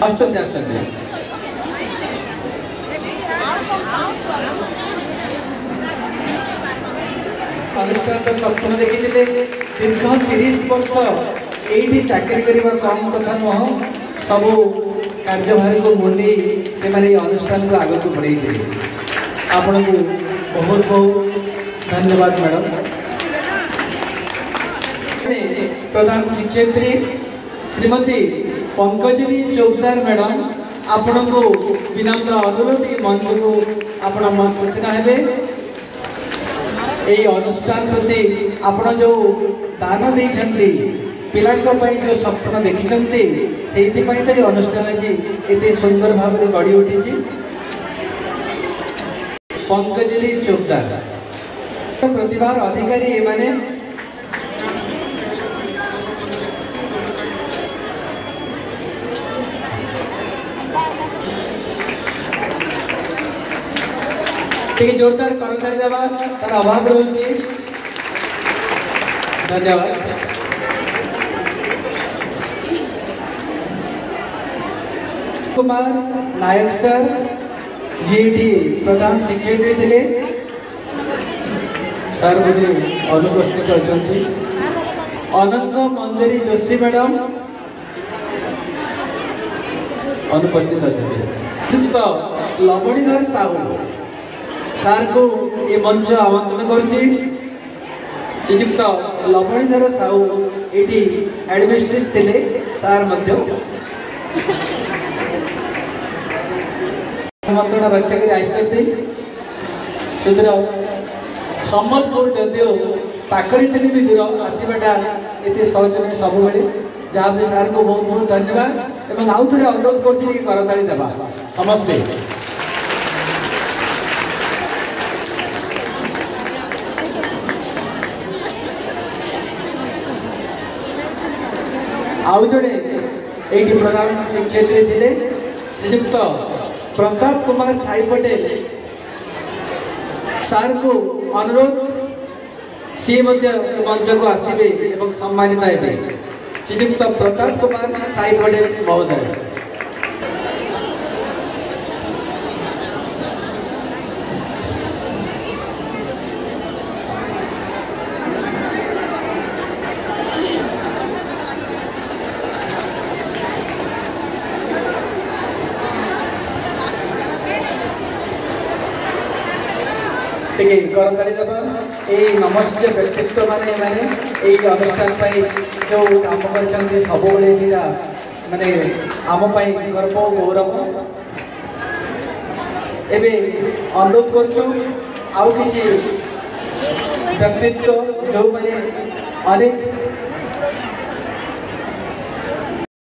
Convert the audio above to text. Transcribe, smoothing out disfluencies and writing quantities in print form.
आसुचंदी आसुचंदी अनुष्ठान स्वप्न देखी दीर्घ 30 वर्ष ये चाकरी करने कम कथा नुह सब कार्यभार को मुंडी से माने अनुष्ठान को आगे बढ़े आपण को बहुत बहुत धन्यवाद मैडम। प्रधान शिक्षयित्री श्रीमती पंकजरी चौकदार मैडम आपण को विनम्र अनुरोध मंच को आपण मंच सिना हेबे यही अनुष्ठान प्रति आपण जो दान देइछंती पिलांको पई जो स्वप्न देखिछंती सेहि पई तो अनुष्ठान जी एते सुंदर भाव में गढ़ी उठी। पंकजली चौकदार प्रतिभार अधिकारी ये माने ठीक जोरदार करताली देवा तार अभाव रही। धन्यवाद। कुमार नायक सर जीटी प्रधान शिक्षयित्री थे सर बोधे अनुपस्थित अच्छा। अनंत मंजरी जोशी मैडम अनुपस्थित अच्छा। लवणीधर साहू सार को ये मंच आमंत्रण करजुक्त लवणीधर साहू ये एडमिनिस्ट्रेटिव थे सार आमंत्रण रक्षा कर सुधर सम्बलपुर जदिव पाखरी दिन भी दूर आसवाटा ये सहज नहीं सब बड़े जहाँ भी सार को बहुत बहुत धन्यवाद एवं आउ थे अनुरोध करताली देवा समस्ते। आउ जड़े ये प्रधान शिक्षयित्री थे श्रीजुक्त प्रताप कुमार साई पटेल सार को अनुरोध सी मंच को आसवे एवं सम्मानित हे श्रीजुक्त प्रताप कुमार साई पटेल महोदय। करताली देवा ये नमस्य व्यक्तित्व माने माने यही अनुष्ठान जो काम कर सब माने आम गर्व गौरव एवं अनुरोध कर व्यक्तित्व जो माने अनेक